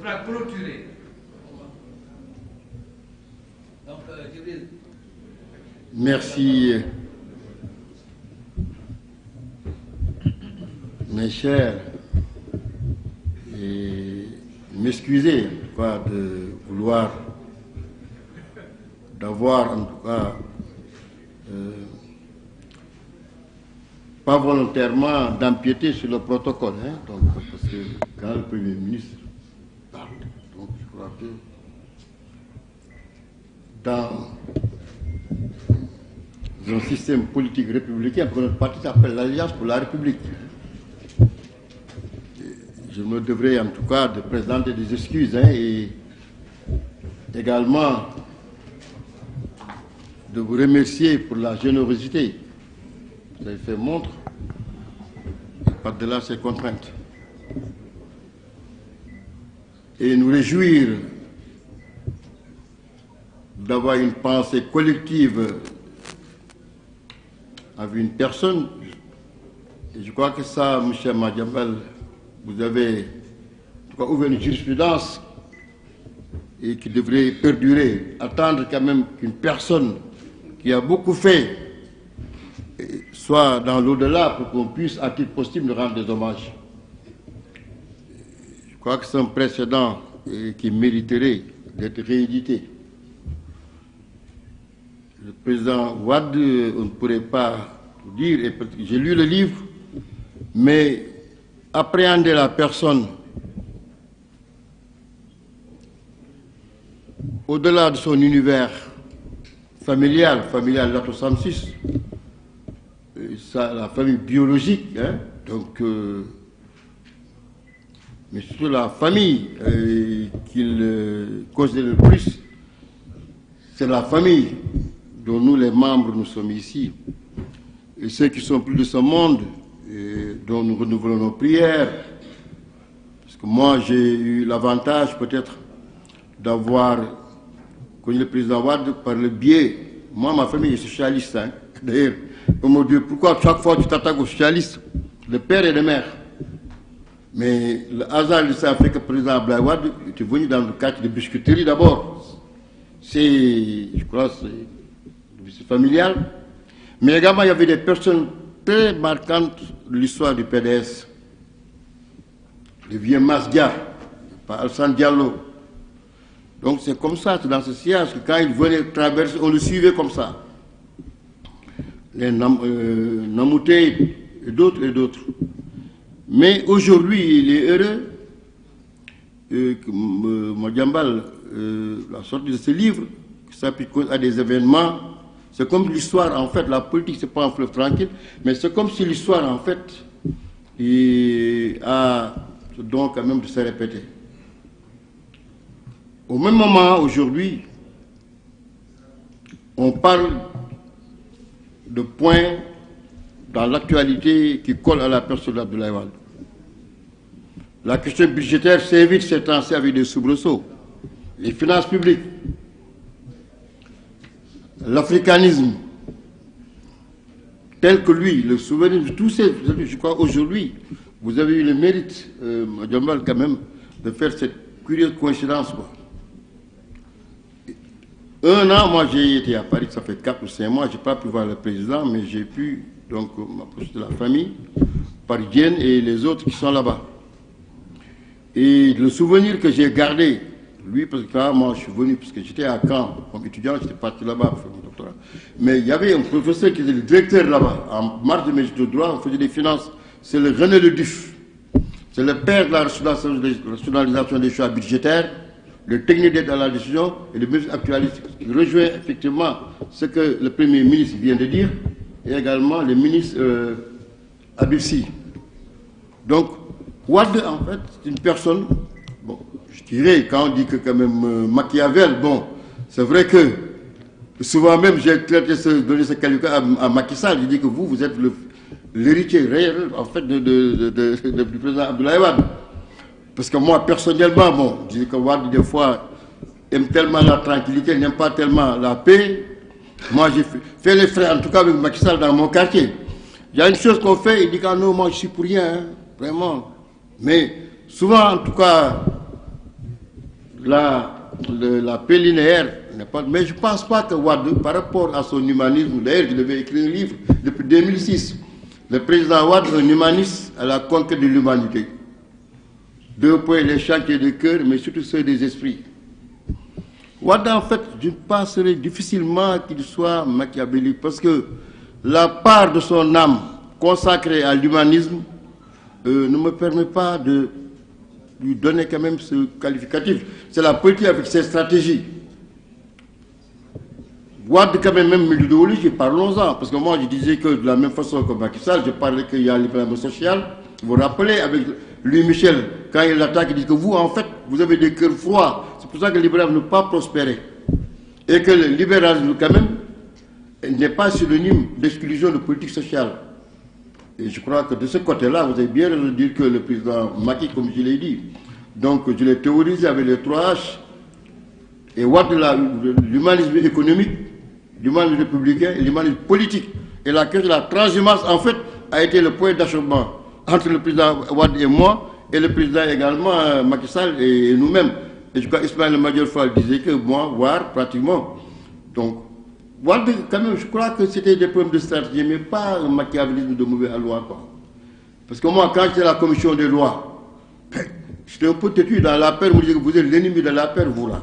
faudra clôturer. Donc, Djibril. Merci, mes chers, et m'excuser de vouloir, d'avoir en tout cas, pas volontairement d'empiéter sur le protocole, hein, donc, parce que quand le Premier ministre parle, donc je crois que dans un système politique républicain, notre parti s'appelle l'Alliance pour la République. Je me devrais en tout cas de présenter des excuses, hein, et également de vous remercier pour la générosité que vous avez fait montre par-delà ces contraintes. Et nous réjouir d'avoir une pensée collective avec une personne. Et je crois que ça, M. Madiambal, vous avez en tout cas ouvert une jurisprudence et qui devrait perdurer. Attendre quand même qu'une personne qui a beaucoup fait soit dans l'au-delà pour qu'on puisse, à titre posthume, lui rendre des hommages. Je crois que c'est un précédent qui mériterait d'être réédité. Le président Wade, on ne pourrait pas vous dire, et j'ai lu le livre, mais appréhender la personne au-delà de son univers familial Lato 66, la famille biologique, hein, donc, mais surtout la famille qu'il considère le plus, c'est la famille dont nous, les membres, nous sommes ici. Et ceux qui sont plus de ce monde, dont nous renouvelons nos prières, parce que moi, j'ai eu l'avantage peut-être d'avoir connu le président Wade par le biais, moi, ma famille est socialiste, hein. D'ailleurs, oh mon Dieu, pourquoi chaque fois tu t'attaques aux socialistes, de père et de mère? Mais le hasard de ça fait que le président Abdoulaye Wade était venu dans le cadre de biscuiterie d'abord. C'est, je crois, c'est familial. Mais également, il y avait des personnes très marquantes de l'histoire du PDS. Le vieux Masdia, par Alassane Diallo. Donc c'est comme ça, c'est dans ce sillage que quand il venait traverser, on le suivait comme ça. Les Namouté et d'autres et d'autres. Mais aujourd'hui, il est heureux que Madiambal, la sortie de ce livre, qui s'applique à des événements, c'est comme l'histoire, en fait, la politique, c'est pas un fleuve tranquille, mais c'est comme si l'histoire, en fait, a donc quand même de se répéter. Au même moment, aujourd'hui, on parle de points dans l'actualité qui collent à la personne d'Abdoulaye Wade. La question budgétaire s'évite ces temps-ci avec des soubresauts. Les finances publiques, l'africanisme, tel que lui, le souvenir de tous ces... Je crois aujourd'hui, vous avez eu le mérite, Madiambal, quand même, de faire cette curieuse coïncidence, quoi. Un an, moi j'ai été à Paris, ça fait 4 ou 5 mois, je n'ai pas pu voir le président, mais j'ai pu donc m'approcher de la famille, parisienne et les autres qui sont là-bas. Et le souvenir que j'ai gardé, lui, parce que là, moi je suis venu, parce que j'étais à Caen comme étudiant, j'étais parti là-bas pour faire mon doctorat. Mais il y avait un professeur qui était le directeur là-bas, en marge de mes études de droit, on faisait des finances, c'est le René Leduf. C'est le père de la rationalisation des choix budgétaires, le technique d'aide à la décision et le ministre actualiste, qui rejoint effectivement ce que le Premier ministre vient de dire, et également le ministre Abissi. Donc, Wade, en fait, c'est une personne, bon, je dirais, quand on dit que quand même Machiavel, bon, c'est vrai que souvent même j'ai donné ce qualificatif à Macky Sall, il dit que vous êtes l'héritier réel, en fait, du président Abdoulaye Wade. Parce que moi, personnellement, bon, je dis que Wade, des fois, aime tellement la tranquillité, il n'aime pas tellement la paix. Moi, j'ai fait les frais, en tout cas avec Macky Sall, dans mon quartier. Il y a une chose qu'on fait, il dit que non, moi, je suis pour rien, hein, vraiment. Mais souvent, en tout cas, la paix linéaire n'est pas... Mais je ne pense pas que Wade, par rapport à son humanisme, d'ailleurs, je devais écrire un livre depuis 2006. Le président Wade, un humaniste à la conquête de l'humanité. 2 points, les chantiers de cœur, mais surtout ceux des esprits. Wade, en fait, je penserais difficilement qu'il soit machiavélique, parce que la part de son âme consacrée à l'humanisme ne me permet pas de lui donner quand même ce qualificatif. C'est la politique avec ses stratégies. Wade, quand même l'idéologie, parlons-en, parce que moi je disais que de la même façon que Macky Sall, je parlais qu'il y a le libéralisme social. Vous vous rappelez, avec Louis Michel, quand il attaque, il dit que vous, en fait, vous avez des cœurs froids. C'est pour ça que le libéralisme n'a pas prospéré. Et que le libéralisme, quand même, n'est pas synonyme d'exclusion de politique sociale. Et je crois que de ce côté-là, vous avez bien raison de dire que le président Macky, comme je l'ai dit, donc je l'ai théorisé avec les 3 H, et Wade, l'humanisme économique, l'humanisme républicain et l'humanisme politique. Et la question de la transhumance, en fait, a été le point d'achoppement entre le président Wade et moi, et le président également, Macky Sall et nous-mêmes. Et je crois qu'Ismaël Madior Fall disait que moi, Wade, pratiquement. Donc, Wade, quand même, je crois que c'était des problèmes de stratégie, mais pas un machiavélisme de mauvais aloi, quoi. Parce que moi, quand j'étais à la commission des lois, j'étais un peu têtu dans la paire, on me disait que vous êtes l'ennemi de la paire, vous là.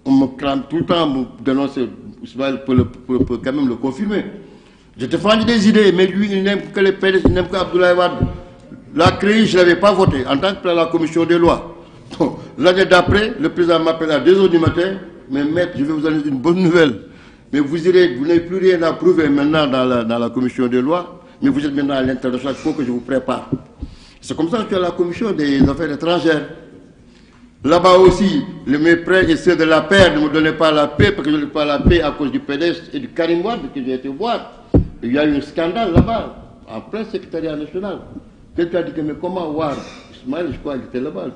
On me clame tout le temps, me dénoncer, Ismaël peut quand même le confirmer. J'ai défendu des idées, mais lui, il n'aime que les PDS, il n'aime qu'Abdoulaye Wade. La CREI, je ne l'avais pas voté en tant que président de la commission des lois. Donc, l'année d'après, le président m'appelle à 2 h du matin, mais maître, je vais vous donner une bonne nouvelle. Mais vous n'avez plus rien à prouver maintenant dans la commission des lois, mais vous êtes maintenant à l'international, il faut que je vous prépare. C'est comme ça que je suis à la commission des affaires étrangères. Là-bas aussi, mes frères et ceux de la paix ne me donnaient pas la paix, parce que je n'ai pas la paix à cause du PDS et du Karim Wade que j'ai été voir. Il y a eu un scandale là-bas, en plein secrétariat national. Quelqu'un a dit que, mais comment Wade, Ismaël, je crois qu'il était là-bas.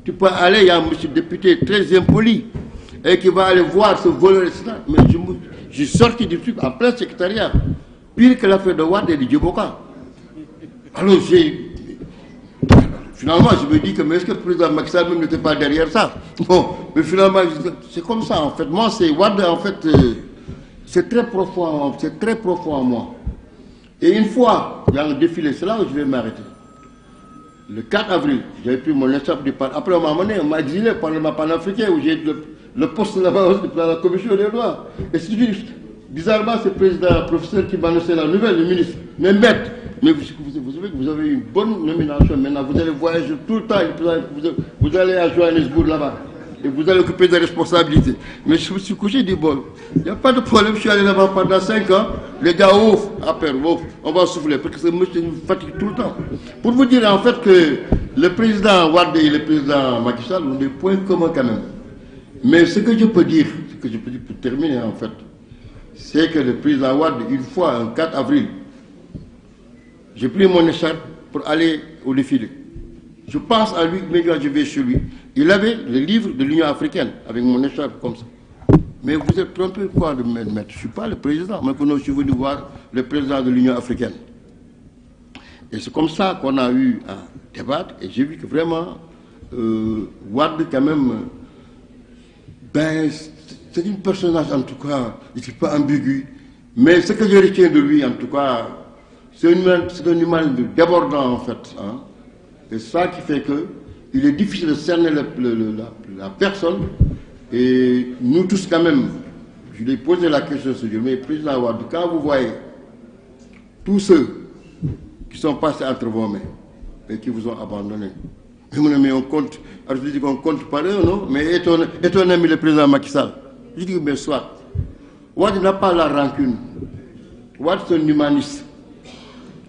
Tu peux aller, il y a un monsieur député très impoli, et qui va aller voir ce voleur, etc. Mais je suis sorti du truc en plein secrétariat, pire que l'affaire de Wade et de Djiboka. Alors finalement, je me dis que, mais est-ce que le président Macky Sall même n'était pas derrière ça? Bon, mais finalement, c'est comme ça, en fait. Moi, c'est Wade, en fait, c'est très profond en moi. Et une fois, il y a un défilé, c'est là où je vais m'arrêter. Le 4 avril, j'avais pris mon échappe du Parlement. Après, on m'a exilé au Parlement panafricain, où j'ai le poste là-bas dans la commission des lois. Et c'est bizarrement, c'est le président, professeur qui m'a annoncé la nouvelle, le ministre. Mais maître, mais vous savez que vous avez une bonne nomination maintenant, vous allez voyager tout le temps, vous allez à Johannesburg là-bas, et vous allez occuper des responsabilités. Mais je me suis couché, dit bon, il n'y a pas de problème, je suis allé là-bas pendant 5 ans, les gars, ouf, après, ouf, on va souffler, parce que ça me fatigue tout le temps. Pour vous dire en fait que le président Wade et le président Macky Sall ont des points communs quand même. Mais ce que je peux dire pour terminer en fait, c'est que le président Wade, une fois, un 4 avril, j'ai pris mon écharpe pour aller au défilé. Je pense à lui, mais je vais chez lui. Il avait le livre de l'Union africaine, avec mon écharpe comme ça. Mais vous êtes trompé quoi de me mettre? Je ne suis pas le président. Moi, je suis venu voir le président de l'Union africaine. Et c'est comme ça qu'on a eu à débattre. Et j'ai vu que vraiment, Wade, quand même, ben, c'est un personnage, en tout cas, il n'est pas ambigu. Mais ce que je retiens de lui, en tout cas, c'est un humain débordant, en fait. Hein. Et ça qui fait qu'il est difficile de cerner la personne. Et nous tous, quand même, je lui ai posé la question ce jour, mais président Wade, quand vous voyez tous ceux qui sont passés entre vos mains et qui vous ont abandonné, mais on compte, alors je dis qu'on compte par eux, non? Mais est ton ami le président Macky Sall? Je dis, mais soit. Wade n'a pas la rancune. Wade, c'est un humaniste.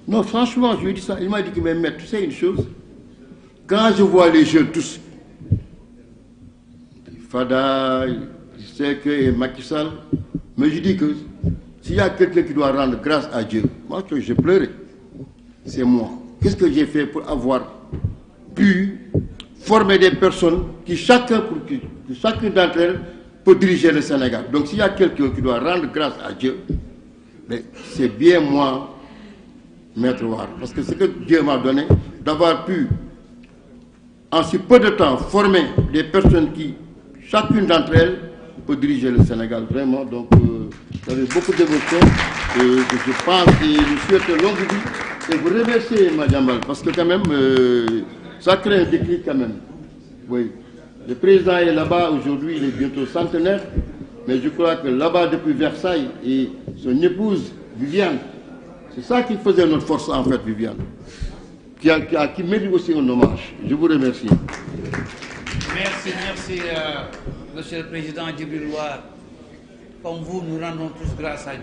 Non, franchement, je lui ai dit ça. Il m'a dit que, mais maître, tu sais une chose? Quand je vois les jeunes tous, Fada, Seke et Macky Sall, mais je dis que s'il y a quelqu'un qui doit rendre grâce à Dieu, moi, j'ai pleuré. C'est moi. Qu'est-ce que j'ai fait pour avoir pu former des personnes qui chacun d'entre elles peut diriger le Sénégal. Donc s'il y a quelqu'un qui doit rendre grâce à Dieu, c'est bien moi, Maître Wade. Parce que ce que Dieu m'a donné, d'avoir pu, en si peu de temps, former des personnes qui, chacune d'entre elles peut diriger le Sénégal, vraiment. Donc, vous avez beaucoup d'émotions. Je pense et je souhaite longue vie. Et vous remercier, Madiambal, parce que quand même, ça crée un déclic quand même. Oui. Le président est là-bas aujourd'hui, il est bientôt centenaire. Mais je crois que là-bas, depuis Versailles, et son épouse, Viviane, c'est ça qui faisait notre force, en fait, Viviane, qui mérite aussi un hommage. Je vous remercie. Merci, Monsieur le Président Djibril War. Comme vous, nous rendons tous grâce à Dieu.